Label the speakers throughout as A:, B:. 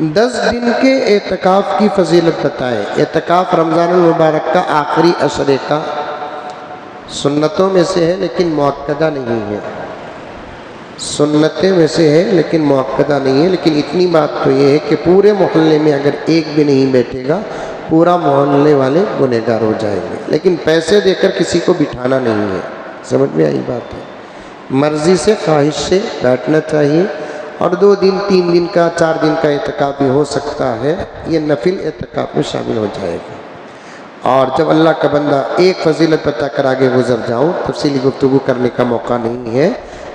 A: 10 دن کے اعتکاف کی فضیلت بتائیں۔ اعتکاف رمضان المبارک کا آخری عشرے کا سنتوں میں سے ہے لیکن مؤکدہ نہیں ہے، سنتیں میں سے ہے لیکن مؤکدہ نہیں ہے، لیکن اتنی بات تو یہ ہے کہ پورے محلے میں اگر ایک بھی نہیں بیٹھے گا پورا محلے والے گنہگار ہو جائیں گے، لیکن پیسے دے کر کسی کو بٹھانا نہیں ہے۔ سمجھ میں آئی بات ہے؟ مرضی سے خواہش سے بیٹھنا چاہیے، اور 2 دن 3 دن کا 4 دن کا اعتکاف بھی ہو سکتا ہے، یہ نفل اعتکاف میں شامل ہو جائے گا۔ اور جب اللہ کا بندہ ایک فضیلت بتا کر آگے گزر جاؤں، تفصیلی گفتگو کرنے کا موقع نہیں ہے،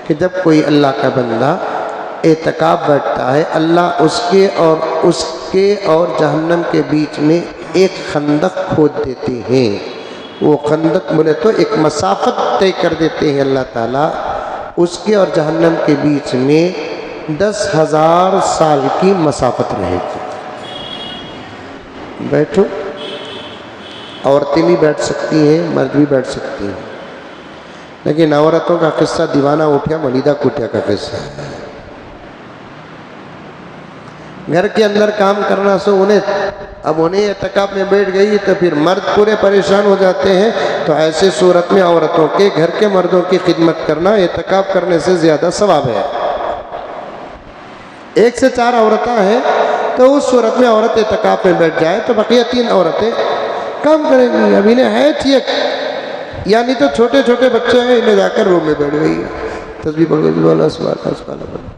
A: کہ جب کوئی اللہ کا بندہ اعتکاف بیٹھتا ہے، اللہ اس کے اور جہنم کے بیچ میں ایک خندق کھود دیتے ہیں۔ وہ خندق بولے تو ایک مسافت طے کر دیتے ہیں اللہ تعالیٰ، اس کے اور جہنم کے بیچ میں 10,000 سال کی مسافت رہے گی۔ بیٹھو، عورتیں بھی بیٹھ سکتی ہیں، مرد بھی بیٹھ سکتی ہیں، لیکن عورتوں کا قصہ دیوانہ اٹھیا ملیدہ کوٹیا کا قصہ ہے۔ گھر کے اندر کام کرنا سو انہیں اعتکاف میں بیٹھ گئی تو پھر مرد پورے پریشان ہو جاتے ہیں، تو ایسے صورت میں عورتوں کے گھر کے مردوں کی خدمت کرنا اعتکاف کرنے سے زیادہ ثواب ہے۔ 1 سے 4 عورتیں ہیں تو اس صورت میں عورت اعتکاف میں بیٹھ جائے تو بقیہ 3 عورتیں کام کریں گی۔ اب انہیں ہے ٹھیک، یعنی تو چھوٹے چھوٹے بچے ہیں، انہیں جا کر روم میں بیٹھ گئی ہے، تسبیح پڑھ کے بولا سبحان اللہ سبحان اللہ۔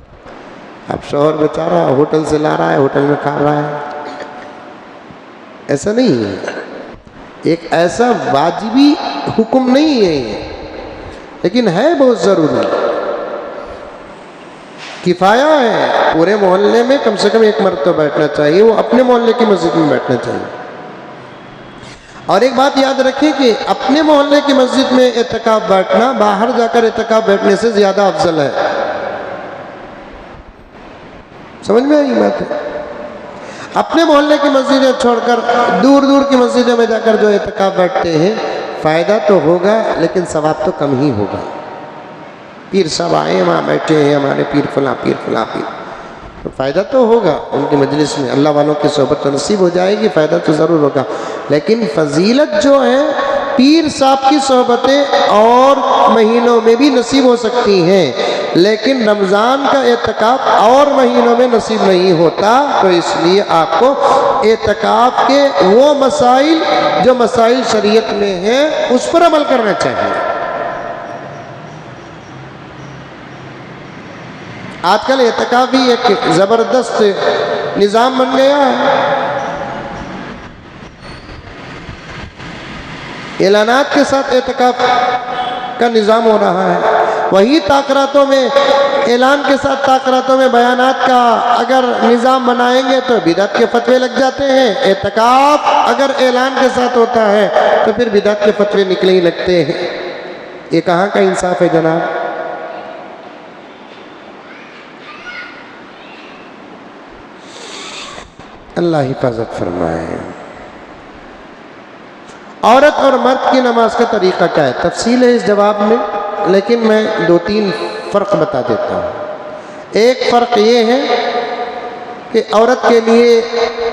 A: اب شوہر بیچارہ ہوٹل سے لا رہا ہے، ہوٹل میں کھا رہا ہے۔ ایسا نہیں ہے، ایک ایسا واجبی حکم نہیں ہے یہ، لیکن ہے بہت ضروری، کفایہ ہے۔ پورے محلے میں کم سے کم ایک مرد تو بیٹھنا چاہیے، وہ اپنے محلے کی مسجد میں بیٹھنا چاہیے۔ اور ایک بات یاد رکھیں کہ اپنے محلے کی مسجد میں اعتکاف بیٹھنا باہر جا کر اعتکاف بیٹھنے سے زیادہ افضل ہے۔ سمجھ میں آئی بات ہے؟ اپنے محلے کی مسجدیں چھوڑ کر دور دور کی مسجدوں میں جا کر جو اعتکاف بیٹھتے ہیں، فائدہ تو ہوگا لیکن ثواب تو کم ہی ہوگا۔ پیر صاحب آئے وہاں بیٹھے ہیں، ہمارے پیر فلاں پیر فلاں پیر، تو فائدہ تو ہوگا ان کی مجلس میں، اللہ والوں کی صحبت تو نصیب ہو جائے گی، فائدہ تو ضرور ہوگا، لیکن فضیلت جو ہے پیر صاحب کی صحبتیں اور مہینوں میں بھی نصیب ہو سکتی ہیں، لیکن رمضان کا اعتکاف اور مہینوں میں نصیب نہیں ہوتا۔ تو اس لیے آپ کو اعتکاف کے وہ مسائل جو مسائل شریعت میں ہیں اس پر عمل کرنا چاہیے۔ آج کل اعتکاف بھی ایک زبردست نظام بن گیا ہے، اعلانات کے ساتھ اعتکاف کا نظام ہو رہا ہے۔ وہی تاکراتوں میں اعلان کے ساتھ تاکراتوں میں بیانات کا اگر نظام بنائیں گے تو بدعت کے فتوے لگ جاتے ہیں۔ اعتکاف اگر اعلان کے ساتھ ہوتا ہے تو پھر بدعت کے فتوے نکلنے ہی لگتے ہیں۔ یہ کہاں کا انصاف ہے جناب؟ اللہ حفاظت فرمائے۔ عورت اور مرد کی نماز کا طریقہ کیا ہے؟ تفصیل ہے اس جواب میں، لیکن میں 2-3 فرق بتا دیتا ہوں۔ ایک فرق یہ ہے کہ عورت کے لیے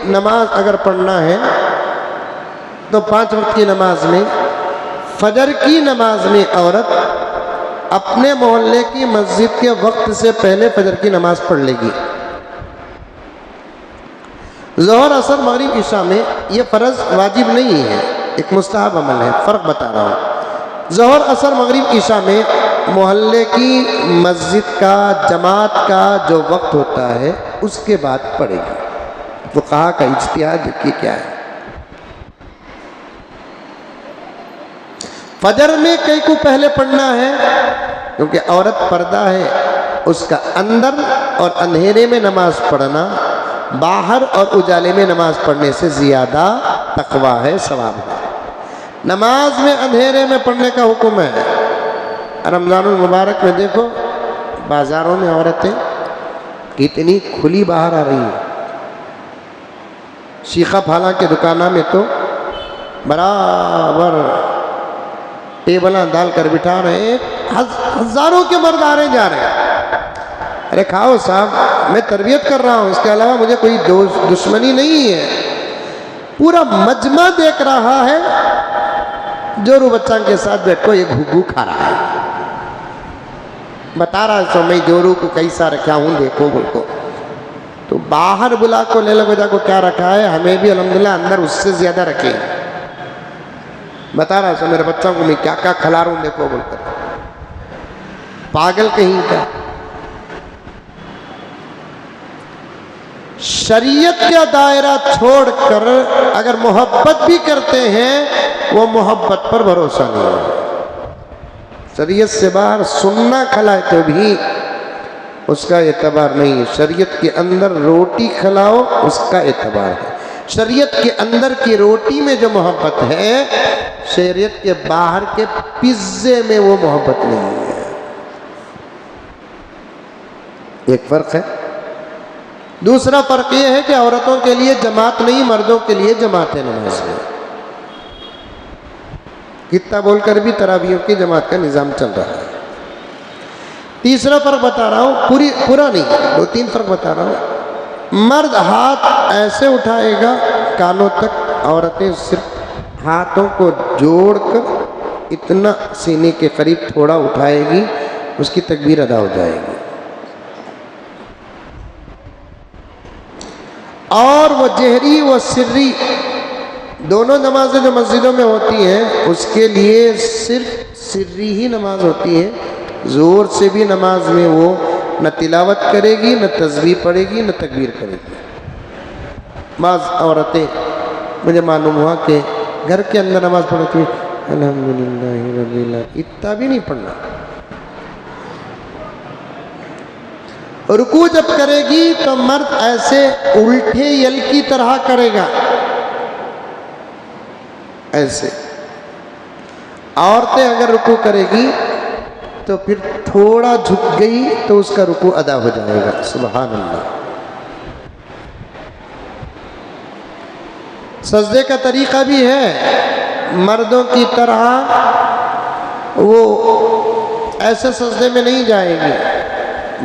A: نماز اگر پڑھنا ہے تو 5 وقت کی نماز میں فجر کی نماز میں عورت اپنے محلے کی مسجد کے وقت سے پہلے فجر کی نماز پڑھ لے گی۔ ظہر عصر مغرب عشاء میں یہ فرض واجب نہیں ہے، ایک مستحب عمل ہے، فرق بتا رہا ہوں۔ ظہر عصر مغرب عشاء میں محلے کی مسجد کا جماعت کا جو وقت ہوتا ہے اس کے بعد پڑھے گی۔ فقہا کا اجتہاد کی کیا ہے؟ فجر میں کئی کو پہلے پڑھنا ہے کیونکہ عورت پردہ ہے، اس کا اندر اور اندھیرے میں نماز پڑھنا باہر اور اجالے میں نماز پڑھنے سے زیادہ تقویٰ ہے، ثواب ہے۔ نماز میں اندھیرے میں پڑھنے کا حکم ہے۔ رمضان المبارک میں دیکھو بازاروں میں عورتیں کتنی کھلی باہر آ رہی ہیں۔ شیخہ پھالا کے دکانہ میں تو برابر ٹیبلاں ڈال کر بٹھا رہے ہیں، ہزاروں کے مرد آ رہے جا رہے ہیں۔ ارے کھاؤ صاحب، میں تربیت کر رہا ہوں، اس کے علاوہ مجھے کوئی دشمنی نہیں ہے. پورا مجمع دیکھ رہا ہے جورو بچہ کے ساتھ بیٹھ کو یہ گھگو کھا رہا ہے. بتا رہا ہے سو میں جورو کو کیسا رکھا ہوں دیکھو بول کو. تو باہر بلا کو لے لگو جا کو کیا رکھا ہے، ہمیں بھی الحمدللہ اندر اس سے زیادہ رکھے. بتا رہا سو میرے بچوں کو میں کیا کیا کھلا رہا ہوں دیکھو بول کر. پاگل کہیں کا. شریعت کا دائرہ چھوڑ کر اگر محبت بھی کرتے ہیں وہ محبت پر بھروسہ نہیں ہے. شریعت سے باہر سننا کھلائے تو بھی اس کا اعتبار نہیں ہے. شریعت کے اندر روٹی کھلاؤ اس کا اعتبار ہے. شریعت کے اندر کی روٹی میں جو محبت ہے، شریعت کے باہر کے پیزے میں وہ محبت نہیں ہے. ایک فرق ہے. دوسرا فرق یہ ہے کہ عورتوں کے لیے جماعت نہیں، مردوں کے لیے جماعت ہے نماز میں. کتنا بول کر بھی تراویحوں کی جماعت کا نظام چل رہا ہے. تیسرا فرق بتا رہا ہوں، پورا نہیں، 2-3 فرق بتا رہا ہوں. مرد ہاتھ ایسے اٹھائے گا کانوں تک، عورتیں صرف ہاتھوں کو جوڑ کر اتنا سینے کے قریب تھوڑا اٹھائے گی، اس کی تکبیر ادا ہو جائے گی. اور وہ جہری و سری دونوں نمازیں جو مسجدوں میں ہوتی ہیں اس کے لیے صرف سری ہی نماز ہوتی ہے. زور سے بھی نماز میں وہ نہ تلاوت کرے گی، نہ تسبیح پڑھے گی، نہ تکبیر کرے گی. بعض عورتیں مجھے معلوم ہوا کہ گھر کے اندر نماز پڑھتی ہیں الحمدللہ رب العالمین، اتنا بھی نہیں پڑھنا. رکوع جب کرے گی تو مرد ایسے الٹے یل کی طرح کرے گا، ایسے. عورتیں اگر رکوع کرے گی تو پھر تھوڑا جھک گئی تو اس کا رکوع ادا ہو جائے گا. سبحان اللہ. سجدے کا طریقہ بھی ہے. مردوں کی طرح وہ ایسے سجدے میں نہیں جائے گی،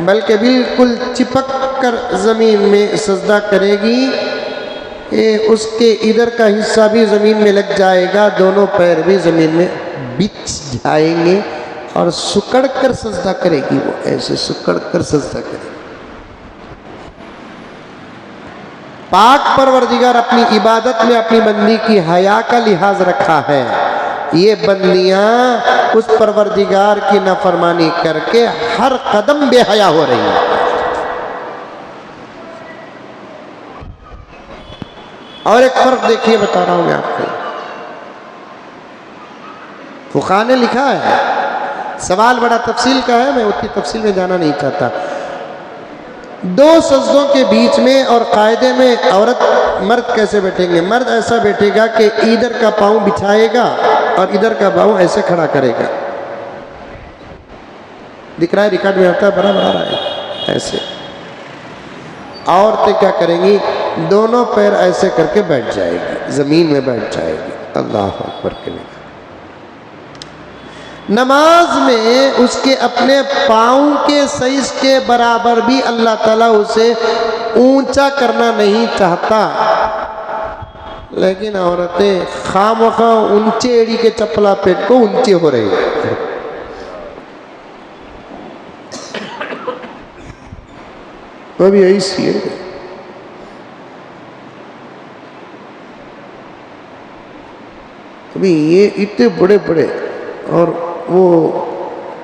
A: بلکہ بالکل چپک کر زمین میں سجدہ کرے گی. اس کے ادھر کا حصہ بھی زمین میں لگ جائے گا، دونوں پیر بھی زمین میں بچھ جائیں گے اور سکڑ کر سجدہ کرے گی. وہ ایسے سکڑ کر سجدہ کرے گی. پاک پروردگار اپنی عبادت میں اپنی بندی کی حیا کا لحاظ رکھا ہے. یہ بندیاں اس پروردگار کی نافرمانی کر کے ہر قدم بے حیا ہو رہی ہیں. اور ایک فرق دیکھیے بتا رہا ہوں میں آپ کو. فقہاء نے لکھا ہے، سوال بڑا تفصیل کا ہے، میں اتنی تفصیل میں جانا نہیں چاہتا. 2 سجدوں کے بیچ میں اور قاعدے میں عورت مرد کیسے بیٹھیں گے؟ مرد ایسا بیٹھے گا کہ ادھر کا پاؤں بچھائے گا اور ادھر کا پاؤں ایسے کھڑا کرے گا. دکھ رہا ہے ریکارڈ میں ہوتا ہے، بڑا بڑا رہا ہے ایسے. عورتیں کیا کریں گی؟ دونوں پیر ایسے کر کے بیٹھ جائے گی، زمین میں بیٹھ جائے گی. اللہ اکبر کے لیے. نماز میں اس کے اپنے پاؤں کے سائز کے برابر بھی اللہ تعالیٰ اسے اونچا کرنا نہیں چاہتا، لیکن عورتیں خواہ مخواہ اونچے ایڑی کے چپلا پیٹ کو اونچے ہو رہے ہیں. وہ بھی ایسی ہے. ابھی یہ اتنے بڑے بڑے، اور وہ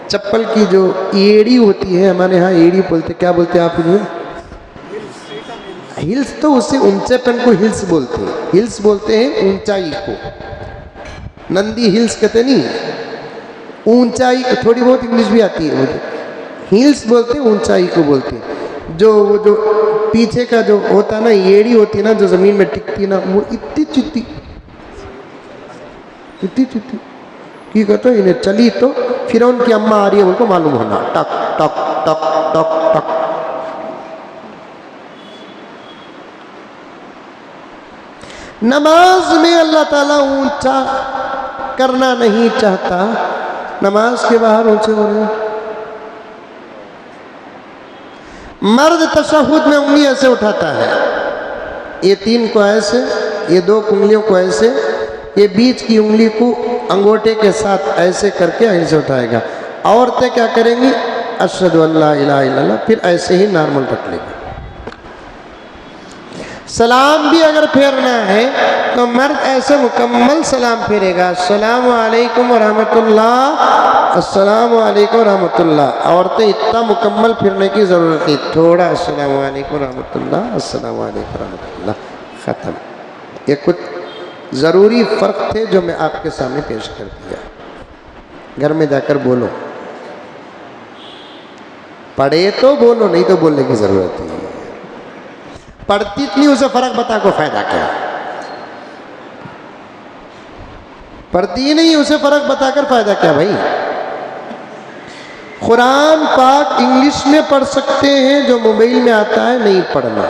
A: چپل کی جو ایڑی ہوتی ہے، ہمارے ہاں ایڑی بولتے، کیا بولتے ہیں آپ انہیں؟ ہلس. تو اسے اونچے پن کو ہلس بولتے ہیں. ہلس بولتے ہیں اونچائی کو. نندی ہلس کہتے نہیں، اونچائی. تھوڑی بہت انگلش بھی آتی ہے مجھے. ہلس بولتے ہیں اونچائی کو بولتے ہیں. جو پیچھے کا جو ہوتا ہے نا، ایڑی ہوتی ہے نا جو زمین میں ٹکتی ہے نا، وہ اتنی چتی کی کہتے ہیں انہیں چلی تو فرعون کی اماں آ رہی ہے ان کو معلوم ہونا. ٹک ٹک ٹک ٹک ٹک. نماز میں اللہ تعالیٰ اونچا کرنا نہیں چاہتا. نماز کے باہر اونچے ہو رہے ہیں. مرد تشہد میں انگلی ایسے اٹھاتا ہے، یہ 3 کو ایسے، یہ 2 انگلیوں کو ایسے، یہ بیچ کی انگلی کو انگوٹے کے ساتھ ایسے کر کے ایسے اٹھائے گا۔ عورتیں کیا کریں گی؟ اشہد ان لا الہ الا اللہ، پھر ایسے ہی نارمل رکھ لے گی۔ سلام بھی اگر پھیرنا ہے تو مرد ایسے مکمل سلام پھیرے گا، السلام علیکم ورحمۃ اللہ، السلام علیکم ورحمۃ اللہ۔ عورتیں اتنا مکمل پھرنے کی ضرورت نہیں، تھوڑا السلام علیکم ورحمۃ اللہ، السلام علیکم ورحمۃ اللہ، ختم۔ یہ کچھ ضروری فرق تھے جو میں آپ کے سامنے پیش کر دیا۔ گھر میں جا کر بولو، پڑھے تو بولو، نہیں تو بولنے کی ضرورت نہیں ہے۔ پڑھتی نہیں اسے فرق بتا کو فائدہ کیا؟ پڑھتی ہی نہیں اسے فرق بتا کر فائدہ کیا بھائی؟ قرآن پاک انگلش میں پڑھ سکتے ہیں، جو موبائل میں آتا ہے نہیں پڑھنا۔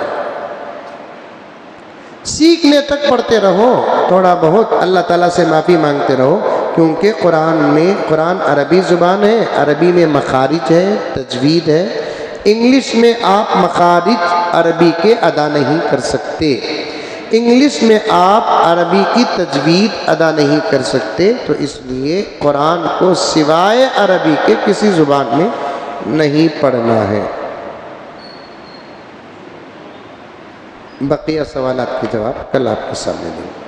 A: سیکھنے تک پڑھتے رہو، تھوڑا بہت اللہ تعالیٰ سے معافی مانگتے رہو، کیونکہ قرآن عربی زبان ہے، عربی میں مخارج ہے، تجوید ہے۔ انگلش میں آپ مخارج عربی کے ادا نہیں کر سکتے، انگلش میں آپ عربی کی تجوید ادا نہیں کر سکتے، تو اس لیے قرآن کو سوائے عربی کے کسی زبان میں نہیں پڑھنا ہے۔ بقیہ سوالات کے جواب کل آپ کے سامنے دیں گے۔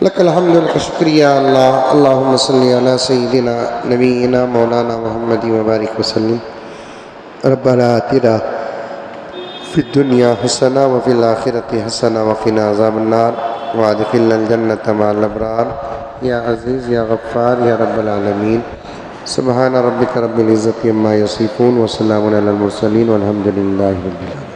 A: لک الحمد لک شکریہ اللہ، اللہم صلی علی سیدنا نبینا مولانا محمد وبارک وسلم۔ ربنا آتنا فی الدنیا حسنہ وفی الآخرۃ حسنہ وقنا عذاب النار وادخلنا الجنۃ مع الابرار یا عزیز یا غفار یا رب العالمین۔ سبحان ربک رب العزۃ عما یصفون وسلام علی المرسلین والحمد للہ رب العالمین۔